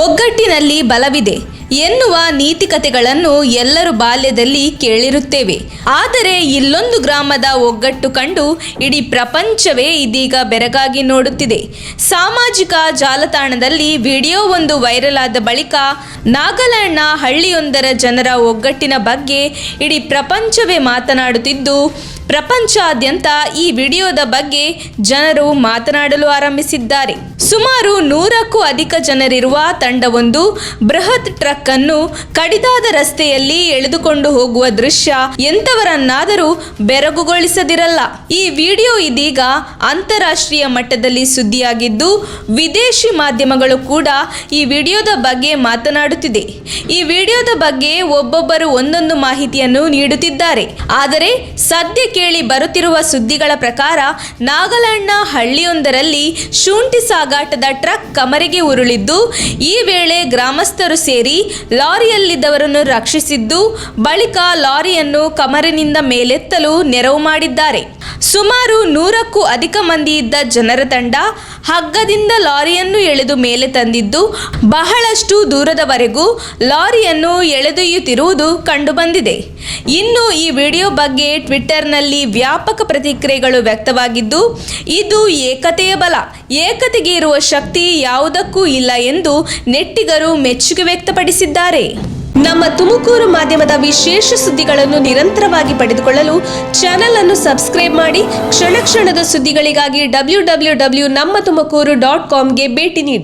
ಒಗ್ಗಟ್ಟಿನಲ್ಲಿ ಬಲವಿದೆ ಎನ್ನುವ ನೀತಿಕತೆಗಳನ್ನು ಎಲ್ಲರೂ ಬಾಲ್ಯದಲ್ಲಿ ಕೇಳಿರುತ್ತೇವೆ. ಆದರೆ ಇಲ್ಲೊಂದು ಗ್ರಾಮದ ಒಗ್ಗಟ್ಟು ಕಂಡು ಇಡೀ ಪ್ರಪಂಚವೇ ಇದೀಗ ಬೆರಗಾಗಿ ನೋಡುತ್ತಿದೆ. ಸಾಮಾಜಿಕ ಜಾಲತಾಣದಲ್ಲಿ ವಿಡಿಯೋವೊಂದು ವೈರಲ್ ಆದ ಬಳಿಕ ನಾಗಾಲ್ಯಾಂಡ್ನ ಹಳ್ಳಿಯೊಂದರ ಜನರ ಒಗ್ಗಟ್ಟಿನ ಬಗ್ಗೆ ಇಡೀ ಪ್ರಪಂಚವೇ ಮಾತನಾಡುತ್ತಿದ್ದು, ಪ್ರಪಂಚಾದ್ಯಂತ ಈ ವಿಡಿಯೋದ ಬಗ್ಗೆ ಜನರು ಮಾತನಾಡಲು ಆರಂಭಿಸಿದ್ದಾರೆ. ಸುಮಾರು 100ಕ್ಕೂ ಅಧಿಕ ಜನರಿರುವ ತಂಡವೊಂದು ಬೃಹತ್ ಟ್ರಕ್ ಅನ್ನು ಕಡಿದಾದ ರಸ್ತೆಯಲ್ಲಿ ಎಳೆದುಕೊಂಡು ಹೋಗುವ ದೃಶ್ಯ ಎಂತವರನ್ನಾದರೂ ಬೆರಗುಗೊಳಿಸದಿರಲ್ಲ. ಈ ವಿಡಿಯೋ ಇದೀಗ ಅಂತಾರಾಷ್ಟ್ರೀಯ ಮಟ್ಟದಲ್ಲಿ ಸುದ್ದಿಯಾಗಿದ್ದು, ವಿದೇಶಿ ಮಾಧ್ಯಮಗಳು ಕೂಡ ಈ ವಿಡಿಯೋದ ಬಗ್ಗೆ ಮಾತನಾಡುತ್ತಿದೆ. ಈ ವಿಡಿಯೋದ ಬಗ್ಗೆ ಒಬ್ಬೊಬ್ಬರು ಒಂದೊಂದು ಮಾಹಿತಿಯನ್ನು ನೀಡುತ್ತಿದ್ದಾರೆ. ಆದರೆ ಸದ್ಯ ಕೇಳಿ ಬರುತ್ತಿರುವ ಸುದ್ದಿಗಳ ಪ್ರಕಾರ ನಾಗಾಲ್ಯಾಂಡ್ನ ಹಳ್ಳಿಯೊಂದರಲ್ಲಿ ಶುಂಠಿ ಸಾಗಾಟದ ಟ್ರಕ್ ಕಮರಿಗೆ ಉರುಳಿದ್ದು, ಈ ವೇಳೆ ಗ್ರಾಮಸ್ಥರು ಸೇರಿ ಲಾರಿಯಲ್ಲಿದ್ದವರನ್ನು ರಕ್ಷಿಸಿದ್ದು, ಬಳಿಕ ಲಾರಿಯನ್ನು ಕಮರಿನಿಂದ ಮೇಲೆತ್ತಲು ನೆರವು ಮಾಡಿದ್ದಾರೆ. ಸುಮಾರು 100ಕ್ಕೂ ಅಧಿಕ ಮಂದಿ ಇದ್ದ ಜನರ ತಂಡ ಹಗ್ಗದಿಂದ ಲಾರಿಯನ್ನು ಎಳೆದು ಮೇಲೆ ತಂದಿದ್ದು, ಬಹಳಷ್ಟು ದೂರದವರೆಗೂ ಲಾರಿಯನ್ನು ಎಳೆದೊಯ್ಯುತ್ತಿರುವುದು ಕಂಡುಬಂದಿದೆ. ಇನ್ನು ಈ ವಿಡಿಯೋ ಬಗ್ಗೆ ಟ್ವಿಟರ್ನಲ್ಲಿ ವ್ಯಾಪಕ ಪ್ರತಿಕ್ರಿಯೆಗಳು ವ್ಯಕ್ತವಾಗಿದ್ದು, ಇದು ಏಕತೆಯ ಬಲ, ಏಕತೆಗೆ ಇರುವ ಶಕ್ತಿ ಯಾವುದಕ್ಕೂ ಇಲ್ಲ ಎಂದು ನೆಟ್ಟಿಗರು ಮೆಚ್ಚುಗೆ ವ್ಯಕ್ತಪಡಿಸಿದ್ದಾರೆ. ನಮ್ಮ ತುಮಕೂರು ಮಾಧ್ಯಮದ ವಿಶೇಷ ಸುದ್ದಿಗಳನ್ನು ನಿರಂತರವಾಗಿ ಪಡೆದುಕೊಳ್ಳಲು ಚಾನೆಲ್ ಅನ್ನು ಸಬ್ಸ್ಕ್ರೈಬ್ ಮಾಡಿ. ಕ್ಷಣ ಕ್ಷಣದ ಸುದ್ದಿಗಳಿಗಾಗಿ www.nammathumakuru.com ಗೆ ಭೇಟಿ ನೀಡಿ.